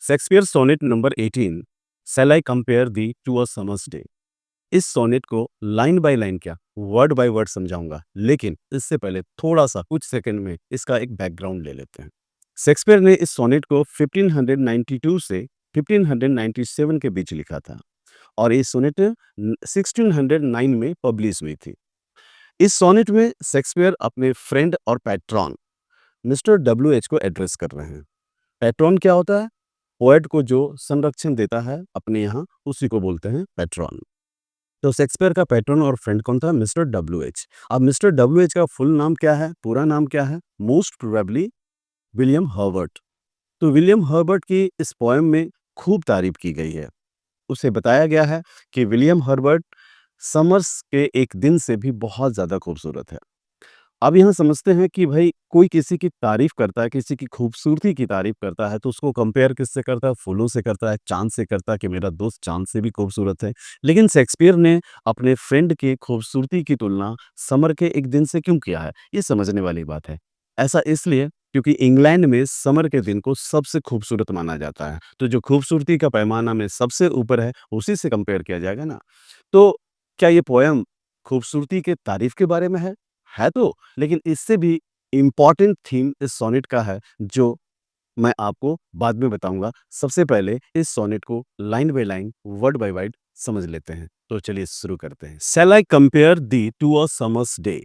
Shakespeare sonnet number 18 shall I compare thee to a summer's day. इस sonnet को line by line क्या word by word समझाऊंगा, लेकिन इससे पहले थोड़ा सा कुछ सेकंड में इसका एक बैकग्राउंड ले लेते हैं। शेक्सपियर ने इस सोनेट को 1592 से 1597 के बीच लिखा था और ये सोनेट 1609 में पब्लिश हुई थी। इस सोनेट में शेक्सपियर अपने फ्रेंड और पैट्रॉन मिस्टर डब्ल्यू एच को एड्रेस कर रहे हैं। पैट्रॉन क्या होता है? पोएट को जो संरक्षण देता है अपने यहाँ, उसी को बोलते हैं पैट्रॉन। तो शेक्सपियर का पैट्रॉन और फ्रेंड कौन था? Mister W H. अब मिस्टर डब्ल्यू एच का फुल नाम क्या है, पूरा नाम क्या है? Most probably William Herbert. तो विलियम हर्बर्ट की इस पोएम में खूब तारीफ की गई है। उसे बताया गया है कि विलियम हर्बर्ट समर्स के एक दिन से भी बहुत ज़्यादा खूबसूरत है। अब यहाँ समझते हैं कि भाई कोई किसी की तारीफ करता है, किसी की खूबसूरती की तारीफ करता है, तो उसको कंपेयर किससे करता है? फूलों से करता है, चाँद से करता है कि मेरा दोस्त चाँद से भी खूबसूरत है। लेकिन शेक्सपियर ने अपने फ्रेंड की खूबसूरती की तुलना समर के एक दिन से क्यों किया है? ये समझने वाली बात है। ऐसा इसलिए क्योंकि इंग्लैंड में समर के दिन को सबसे खूबसूरत माना जाता है। तो जो खूबसूरती का पैमाना में सबसे ऊपर है, उसी से कंपेयर किया जाएगा ना। तो क्या ये पोएम खूबसूरती के तारीफ के बारे में है? है तो, लेकिन इससे भी इम्पोर्टेंट थीम इस सोनेट का है, जो मैं आपको बाद में बताऊंगा। सबसे पहले इस सोनेट को line by line, word by word समझ लेते हैं। तो चलिए शुरू करते हैं। Shall I compare thee to a summer's day.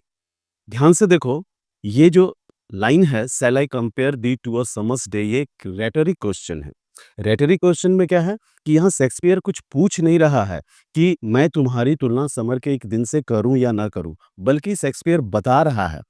ध्यान से देखो, ये जो लाइन है, shall I compare thee to a summer's day, ये एक रेटरिक क्वेश्चन है। रेटरिक क्वेश्चन में क्या है कि यहाँ शेक्सपियर कुछ पूछ नहीं रहा है कि मैं तुम्हारी तुलना समर के एक दिन से करूं या ना करूं, बल्कि शेक्सपियर बता रहा है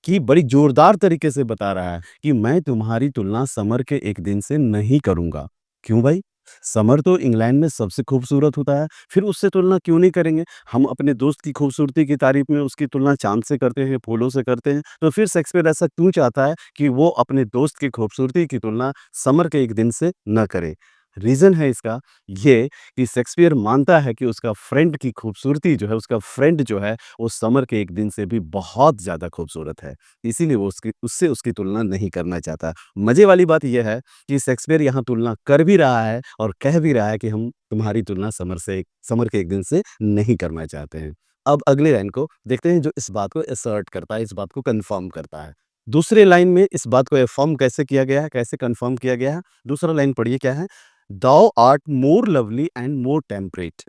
कि बड़ी जोरदार तरीके से बता रहा है कि मैं तुम्हारी तुलना समर के एक दिन से नहीं करूंगा। क्यों भाई? समर तो इंग्लैंड में सबसे खूबसूरत होता है, फिर उससे तुलना क्यों नहीं करेंगे? हम अपने दोस्त की खूबसूरती की तारीफ में उसकी तुलना चांद से करते हैं, फूलों से करते हैं, तो फिर शेक्सपियर ऐसा क्यों चाहता है कि वो अपने दोस्त की खूबसूरती की तुलना समर के एक दिन से न करे? रीजन है इसका ये कि शेक्सपियर मानता है कि उसका फ्रेंड की खूबसूरती जो है, उसका फ्रेंड जो है, वो समर के एक दिन से भी बहुत ज़्यादा खूबसूरत है। इसीलिए वो उससे उसकी तुलना नहीं करना चाहता। मज़े वाली बात ये है कि शेक्सपियर यहाँ तुलना कर भी रहा है और कह भी रहा है कि हम तुम्हारी तुलना समर के एक दिन से नहीं करना चाहते हैं। अब अगले लाइन को देखते हैं, जो इस बात को असर्ट करता है, इस बात को कन्फर्म करता है। दूसरे लाइन में इस बात को अफ़र्म कैसे किया गया है, कैसे कन्फर्म किया गया है? दूसरा लाइन पढ़िए क्या है? "Thou art more lovely and more temperate।"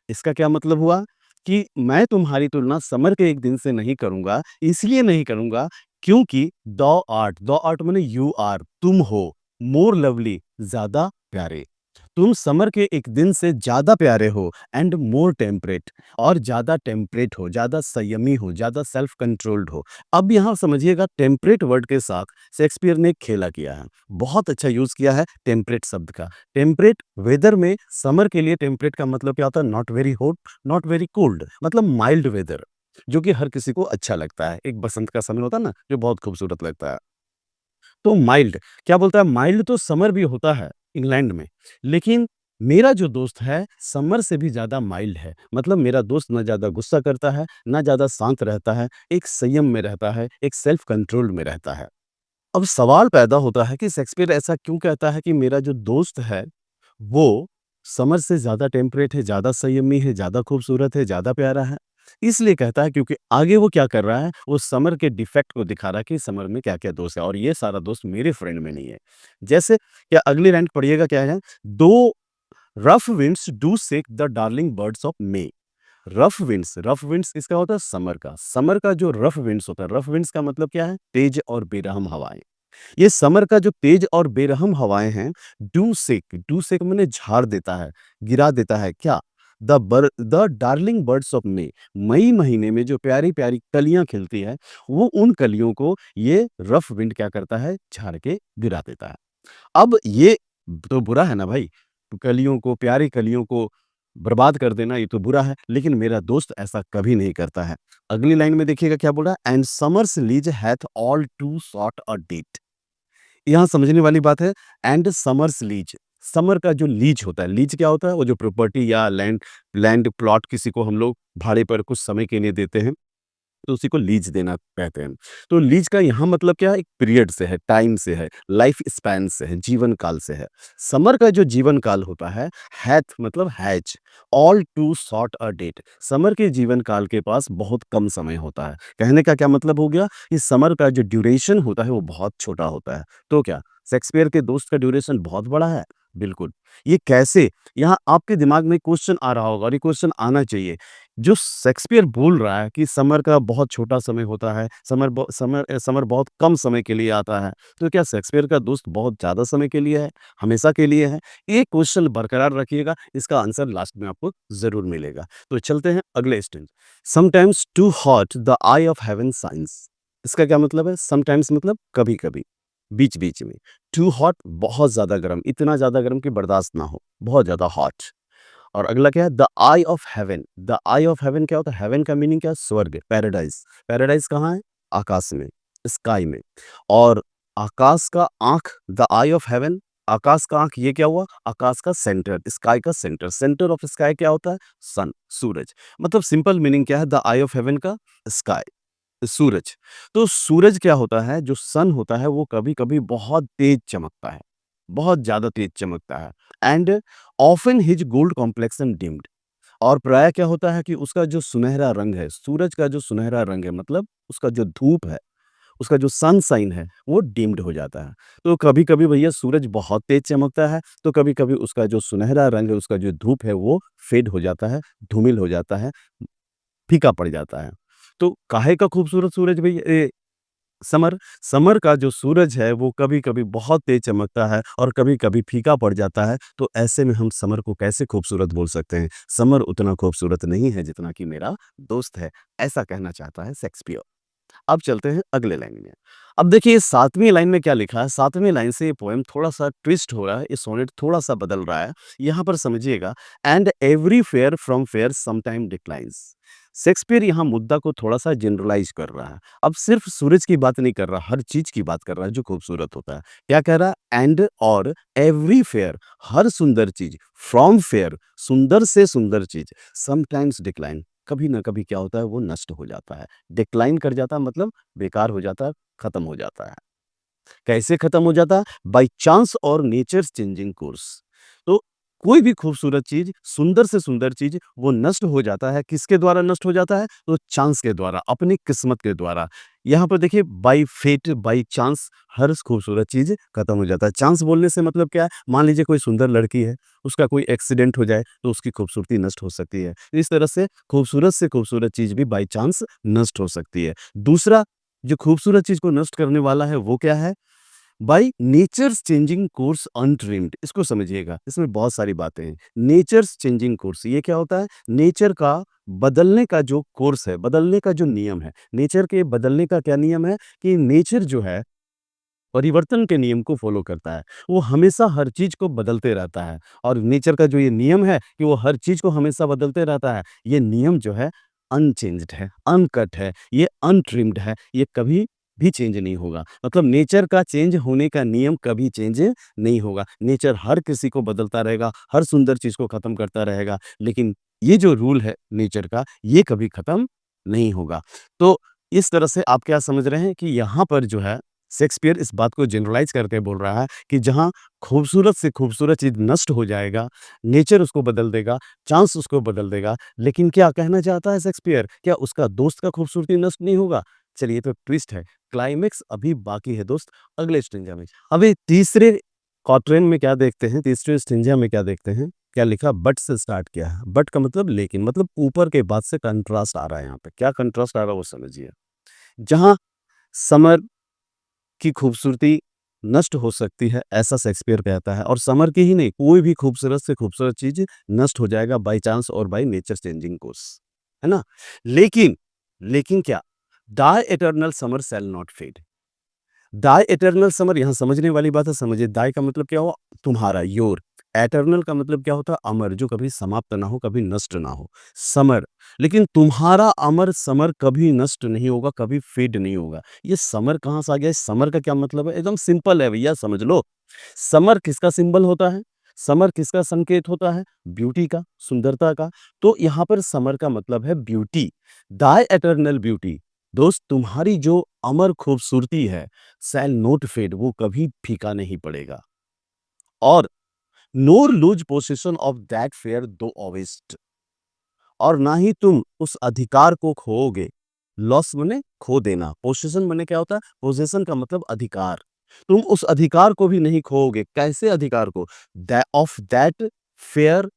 इसका क्या मतलब हुआ कि मैं तुम्हारी तुलना समर के एक दिन से नहीं करूंगा, इसलिए नहीं करूंगा क्योंकि दो आर्ट माने यू आर, तुम हो, मोर लवली, ज्यादा प्यारे। तुम समर के एक दिन से ज्यादा प्यारे हो, एंड मोर टेम्परेट, और ज्यादा टेम्परेट हो, ज्यादा संयमी हो, ज्यादा सेल्फ कंट्रोल्ड हो। अब यहाँ समझिएगा, टेम्परेट वर्ड के साथ शेक्सपियर ने खेला किया है, बहुत अच्छा यूज किया है टेम्परेट शब्द का। टेम्परेट वेदर में समर के लिए टेम्परेट का मतलब क्या होता है? Not very hot, not very cold, मतलब माइल्ड वेदर, जो कि हर किसी को अच्छा लगता है। एक बसंत का समय होता है ना, जो बहुत खूबसूरत लगता है। तो माइल्ड क्या बोलता है? माइल्ड तो समर भी होता है इंग्लैंड में, लेकिन मेरा जो दोस्त है समर से भी ज्यादा माइल्ड है। मतलब मेरा दोस्त ना ज्यादा गुस्सा करता है, ना ज्यादा शांत रहता है, एक संयम में रहता है, एक सेल्फ कंट्रोल में रहता है। अब सवाल पैदा होता है कि शेक्सपियर ऐसा क्यों कहता है कि मेरा जो दोस्त है वो समर से ज़्यादा टेम्परेट है, ज़्यादा संयमी है, ज़्यादा खूबसूरत है, ज़्यादा प्यारा है? इसलिए कहता है क्योंकि आगे वो क्या कर रहा है, वो समर के डिफेक्ट को दिखा रहा है कि समर में क्या-क्या दोष है और ये सारा दोष मेरे फ्रेंड में नहीं है। जैसे क्या अगली लाइन पढ़िएगा क्या है? "दो rough winds do shake the darling birds of may." Rough winds किसका होता है? समर का। समर का जो रफ विंड्स होता है, रफ विंड्स का मतलब क्या है? तेज और बेरहम हवाएँ। ये समर का जो तेज और बेरहम हवाएं हैं, डू सेक माने झाड़ देता है, गिरा देता है क्या? The darling birds of May, मई महीने में जो प्यारी प्यारी कलियां खिलती है, वो उन कलियों को ये रफ विंड क्या करता है? झाड़ के गिरा देता है। अब ये तो बुरा है ना भाई, कलियों को, प्यारी कलियों को बर्बाद कर देना, ये तो बुरा है, लेकिन मेरा दोस्त ऐसा कभी नहीं करता है। अगली लाइन में देखिएगा क्या बोल रहा है? And summer's lease hath all too short a date. यहाँ समझने वाली बात है, एंड समर्स लीज। समर का जो लीज होता है, लीज क्या होता है? वो जो प्रॉपर्टी या लैंड लैंड प्लॉट किसी को हम लोग भाड़े पर कुछ समय के लिए देते हैं, तो उसी को लीज देना कहते हैं। तो लीज का यहाँ मतलब क्या है, एक पीरियड से है, टाइम से है, लाइफ स्पैन से है, जीवन काल से है। समर का जो जीवन काल होता है, हैथ मतलब has, all too short a date. Summer के जीवन काल के पास बहुत कम समय होता है। कहने का क्या मतलब हो गया कि समर का जो ड्यूरेशन होता है वो बहुत छोटा होता है। तो क्या शेक्सपियर के दोस्त का ड्यूरेशन बहुत बड़ा है? बिल्कुल। ये कैसे? यहाँ आपके दिमाग में क्वेश्चन आ रहा होगा और ये क्वेश्चन आना चाहिए। जो शेक्सपियर बोल रहा है कि समर का बहुत छोटा समय होता है, समर बहुत कम समय के लिए आता है, तो क्या शेक्सपियर का दोस्त बहुत ज़्यादा समय के लिए है, हमेशा के लिए है? ये क्वेश्चन बरकरार रखिएगा, इसका आंसर लास्ट में आपको ज़रूर मिलेगा। तो चलते हैं अगले stage. Sometimes too hot the eye of heaven shines. इसका क्या मतलब है? समटाइम्स मतलब कभी-कभी, बीच-बीच में। टू हॉट बहुत ज़्यादा गर्म, इतना ज़्यादा गर्म कि बर्दाश्त ना हो, बहुत ज़्यादा हॉट। और अगला क्या है? The eye of haven. The eye of haven क्या होता है? हेवन का मीनिंग क्या है? स्वर्ग, पैराडाइज। पैराडाइज कहाँ है? आकाश में, स्काई में। और आकाश का आंख, द आई ऑफ हेवन, आकाश का आंख, ये क्या हुआ? आकाश का सेंटर, स्काई का सेंटर। सेंटर ऑफ स्काई क्या होता है? सन, सूरज। मतलब सिंपल मीनिंग क्या है द आई ऑफ हेवन का? स्काई, सूरज। तो सूरज क्या होता है? जो सन होता है वो कभी-कभी बहुत तेज चमकता है, बहुत ज़्यादा तेज चमकता है। And often his gold complexion deemed. और प्रायः क्या होता है कि उसका जो सुनहरा रंग है, सूरज का जो सुनहरा रंग है, मतलब उसका जो धूप है, उसका जो सनशाइन है, वो डिम्ड हो जाता है। तो कभी-कभी भैया सूरज बहुत तेज चमकता है, तो कभी-कभी उसका जो सुनहरा रंग है, उसका जो धूप है, वो फेड हो जाता है, धूमिल हो जाता है, फीका पड़ जाता है। तो काहे का खूबसूरत सूरज भैया समर, समर का जो सूरज है वो कभी-कभी बहुत तेज चमकता है और कभी-कभी फीका पड़ जाता है, तो ऐसे में हम समर को कैसे खूबसूरत बोल सकते हैं? समर उतना खूबसूरत नहीं है जितना कि मेरा दोस्त है, ऐसा कहना चाहता है शेक्सपियर। अब चलते हैं अगले लाइन में। अब देखिए 7वीं लाइन में क्या लिखा है, 7वीं लाइन से ये पोएम थोड़ा-सा ट्विस्ट हो रहा है, ये सोनेट थोड़ा-सा बदल रहा है। यहाँ पर समझिएगा, and every fair from fair sometime declines. Shakespeare यहाँ मुद्दा को थोड़ा-सा जनरलाइज़ कर रहा है। अब सिर्फ सूरज की बात नहीं कर रहा, हर चीज़ की बात कर रहा है जो खूबसूरत होता है। क्या कह रहा है? एंड और एवरी फेयर, हर सुंदर चीज़, फ्रॉम फेयर, सुंदर से सुंदर चीज़, समटाइम्स डिक्लाइन, कभी ना कभी क्या होता है वो नष्ट हो जाता है। डिक्लाइन कर जाता है मतलब बेकार हो जाता है, खत्म हो जाता है। कैसे खत्म हो जाता है? बाय चांस और नेचर्स चेंजिंग कोर्स। तो कोई भी खूबसूरत चीज़, सुंदर से सुंदर चीज़ वो नष्ट हो जाता है, किसके द्वारा नष्ट हो जाता है? तो चांस के द्वारा, अपनी किस्मत के द्वारा। यहाँ पर देखिए बाय फेट, बाय चांस हर खूबसूरत चीज़ खत्म हो जाता है। चांस बोलने से मतलब क्या है? मान लीजिए कोई सुंदर लड़की है, उसका कोई एक्सीडेंट हो जाए तो उसकी खूबसूरती नष्ट हो सकती है। इस तरह से खूबसूरत चीज़ भी बाय चांस नष्ट हो सकती है। दूसरा जो खूबसूरत चीज़ को नष्ट करने वाला है वो क्या है? By nature's changing course untrimmed. इसको समझिएगा, इसमें बहुत सारी बातें हैं। नेचर्स चेंजिंग कोर्स ये क्या होता है? नेचर का बदलने का जो कोर्स है, बदलने का जो नियम है। नेचर के बदलने का क्या नियम है कि नेचर जो है परिवर्तन के नियम को फॉलो करता है। वो हमेशा हर चीज़ को बदलते रहता है और नेचर का जो ये नियम है कि वो हर चीज़ को हमेशा बदलते रहता है, ये नियम जो है अनचेंज्ड है, अनकट है, ये अनट्रिम्ड है, ये कभी भी चेंज नहीं होगा। मतलब नेचर का चेंज होने का नियम कभी चेंज नहीं होगा। नेचर हर किसी को बदलता रहेगा, हर सुंदर चीज़ को खत्म करता रहेगा, लेकिन ये जो रूल है नेचर का, ये कभी खत्म नहीं होगा। तो इस तरह से आप क्या समझ रहे हैं कि यहाँ पर जो है शेक्सपियर इस बात को जनरलाइज़ करके बोल रहा है कि जहाँ खूबसूरत से खूबसूरत चीज़ नष्ट हो जाएगा, नेचर उसको बदल देगा, चांस उसको बदल देगा, लेकिन क्या कहना चाहता है शेक्सपियर? क्या उसका दोस्त का खूबसूरती नष्ट नहीं होगा? चलिए ये तो ट्विस्ट है, क्लाइमेक्स अभी बाकी है दोस्त, अगले स्ट्रेंजा में। अभी तीसरे क्वाट्रेन में क्या देखते हैं, तीसरे स्ट्रेंजा में क्या देखते हैं? क्या लिखा? बट से स्टार्ट किया है। बट का मतलब लेकिन, मतलब ऊपर के बाद से कंट्रास्ट आ रहा है यहाँ पे। क्या कंट्रास्ट आ रहा है वो समझिए। जहाँ समर की खूबसूरती नष्ट हो सकती है, ऐसा शेक्सपियर कहता है और समर की ही नहीं, कोई भी खूबसूरत से खूबसूरत चीज़ नष्ट हो जाएगा बाय चांस और बाय नेचर चेंजिंग कोर्स, है ना? लेकिन, लेकिन क्या? The eternal summer shall not fade. Thy eternal summer, यहाँ समझने वाली बात है, समझिए। दाई का मतलब क्या हुआ? तुम्हारा, योर। एटर्नल का मतलब क्या होता है? अमर, जो कभी समाप्त ना हो, कभी नष्ट ना हो। समर, लेकिन तुम्हारा अमर समर कभी नष्ट नहीं होगा, कभी फेड नहीं होगा। ये समर कहाँ से आ गया? इस समर का क्या मतलब है? एकदम सिंपल है भैया, समझ लो। समर किसका सिंबल होता है? समर किसका संकेत होता है? ब्यूटी का, सुंदरता का। तो यहाँ पर समर का मतलब है ब्यूटी। दाई एटर्नल ब्यूटी, दोस्त तुम्हारी जो अमर खूबसूरती है, शैल नोट फेड, वो कभी फीका नहीं पड़ेगा। और nor lose possession of that fair thou owest, और ना ही तुम उस अधिकार को खोओगे। लॉस माने खो देना, पोसेशन माने क्या होता है? पोजेशन का मतलब अधिकार। तुम उस अधिकार को भी नहीं खोओगे। कैसे अधिकार को? ऑफ दैट फेयर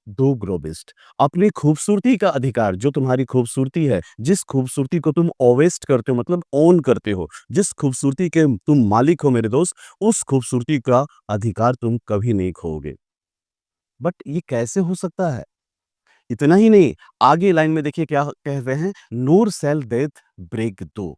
दो ग्लोबिस्ट, अपनी खूबसूरती का अधिकार, जो तुम्हारी खूबसूरती है, जिस खूबसूरती को तुम ओवेस्ट करते हो मतलब ओन करते हो, जिस खूबसूरती के तुम मालिक हो मेरे दोस्त, उस खूबसूरती का अधिकार तुम कभी नहीं खोओगे। बट ये कैसे हो सकता है? इतना ही नहीं, आगे लाइन में देखिए क्या कह रहे हैं, नोर shall death brag thou,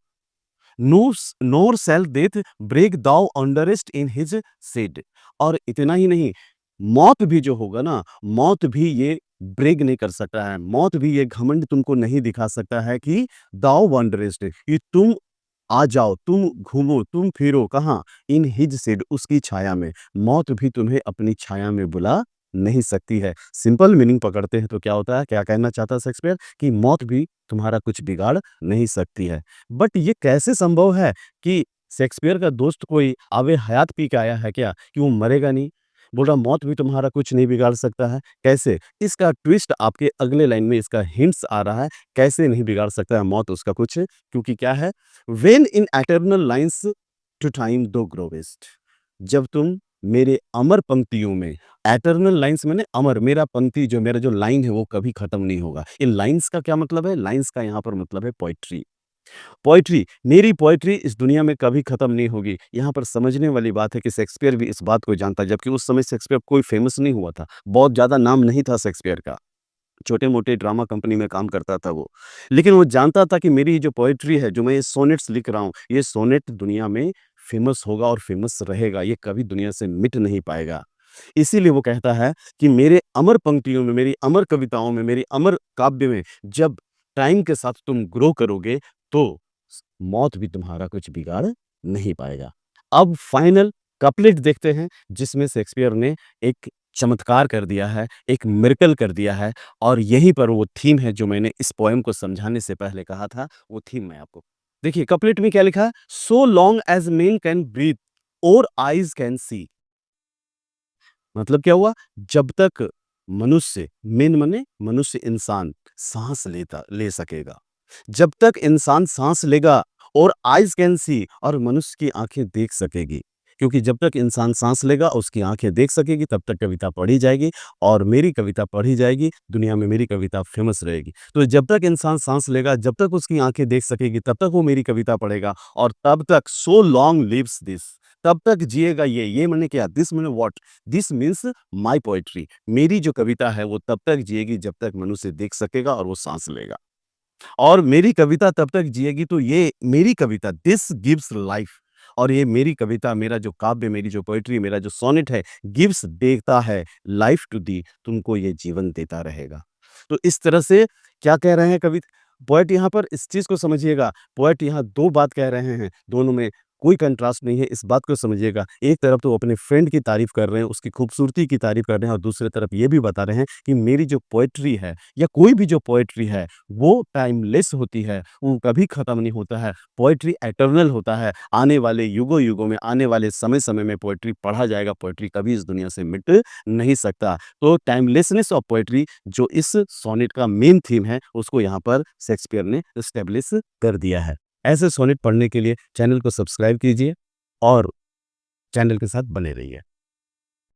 nor shall death brag thou wander'st in his shade. और इतना ही नहीं, मौत भी जो होगा ना, मौत भी ये ब्रेक नहीं कर सकता है, मौत भी ये घमंड तुमको नहीं दिखा सकता है कि दाउ वंडरेस्ट, कि तुम आ जाओ, तुम घूमो, तुम फिरो कहाँ? इन हिज सेड, उसकी छाया में। मौत भी तुम्हें अपनी छाया में बुला नहीं सकती है। सिंपल मीनिंग पकड़ते हैं तो क्या होता है, क्या कहना चाहता है शेक्सपियर? कि मौत भी तुम्हारा कुछ बिगाड़ नहीं सकती है। बट ये कैसे संभव है कि शेक्सपियर का दोस्त कोई आवे हयात पी के आया है क्या, कि वो मरेगा नहीं? बोल रहा मौत भी तुम्हारा कुछ नहीं बिगाड़ सकता है। कैसे? इसका ट्विस्ट आपके अगले लाइन में इसका हिंट्स आ रहा है, कैसे नहीं बिगाड़ सकता है मौत उसका कुछ, क्योंकि क्या है, when in eternal lines to time thou growest, जब तुम मेरे अमर पंक्तियों में, एटर्नल लाइन्स मैंने अमर, मेरा पंक्ति जो मेरा जो लाइन है वो कभी खत्म नहीं होगा। इन लाइन्स का क्या मतलब है? लाइन्स का यहाँ पर मतलब है पोएट्री। पोएट्री, मेरी पोएट्री इस दुनिया में कभी खत्म नहीं होगी। यहाँ पर समझने वाली बात है कि शेक्सपियर भी इस बात को जानता, जबकि उस समय शेक्सपियर कोई फेमस नहीं हुआ था, बहुत ज़्यादा नाम नहीं था शेक्सपियर का। छोटे-मोटे ड्रामा कंपनी में काम करता था वो। लेकिन वो जानता था कि मेरी जो पोएट्री है, जो मैं ये सोनेट्स लिख रहा हूँ, ये सोनेट दुनिया में फेमस होगा और फेमस रहेगा, ये कभी दुनिया से मिट नहीं पाएगा। इसीलिए वो कहता है कि मेरे अमर पंक्तियों में, मेरी अमर कविताओं में, मेरी अमर काव्य में जब टाइम के साथ तुम ग्रो करोगे, तो मौत भी तुम्हारा कुछ बिगाड़ नहीं पाएगा। अब फाइनल कपलेट देखते हैं, जिसमें शेक्सपियर ने एक चमत्कार कर दिया है, एक मिरेकल कर दिया है, और यहीं पर वो थीम है जो मैंने इस पोएम को समझाने से पहले कहा था, वो थीम मैं आपको देखिए कपलेट में क्या लिखा है, so long as men can breathe और आईज कैन सी। मतलब क्या हुआ? जब तक मनुष्य, मेन माने मनुष्य इंसान साँस ले सकेगा। जब तक इंसान साँस लेगा और आइज़ कैन सी, और मनुष्य की आँखें देख सकेगी। क्योंकि जब तक इंसान साँस लेगा, उसकी आँखें देख सकेगी, तब तक कविता पढ़ी जाएगी, और मेरी कविता पढ़ी जाएगी, दुनिया में मेरी कविता फ़ेमस रहेगी। तो जब तक इंसान साँस लेगा, जब तक उसकी आँखें देख सकेगी, तब तक वो मेरी कविता पढ़ेगा, और तब तक सो लॉन्ग लिव्स दिस, तब तक जिएगा ये माने क्या? दिस माने what? This means my poetry, मेरी जो कविता है वो तब तक जिएगी जब तक मनुष्य देख सकेगा और वो साँस लेगा। और मेरी कविता तब तक जिएगी, तो ये मेरी कविता, दिस गिव्स लाइफ, और ये मेरी कविता, मेरा जो काव्य, मेरी जो पोएट्री, मेरा जो सोनेट है, गिव्स देता है लाइफ टू दी, तुमको ये जीवन देता रहेगा। तो इस तरह से क्या कह रहे हैं कवि, पोएट यहाँ पर इस चीज़ को समझिएगा, पोएट यहाँ 2 बात कह रहे हैं, दोनों में कोई कंट्रास्ट नहीं है, इस बात को समझिएगा। एक तरफ तो वो अपने फ्रेंड की तारीफ़ कर रहे हैं, उसकी खूबसूरती की तारीफ़ कर रहे हैं, और दूसरी तरफ ये भी बता रहे हैं कि मेरी जो पोएट्री है, या कोई भी जो पोएट्री है, वो टाइमलेस होती है, वो कभी खत्म नहीं होता है। पोएट्री एटर्नल होता है, आने वाले युगों-युगों में, आने वाले समय-समय में पोएट्री पढ़ा जाएगा, पोएट्री कभी इस दुनिया से मिट नहीं सकता। तो टाइमलेसनेस ऑफ पोएट्री, जो इस सोनेट का मेन थीम है, उसको यहाँ पर शेक्सपियर ने एस्टेब्लिश कर दिया है। ऐसे सोनेट पढ़ने के लिए चैनल को सब्सक्राइब कीजिए और चैनल के साथ बने रहिए।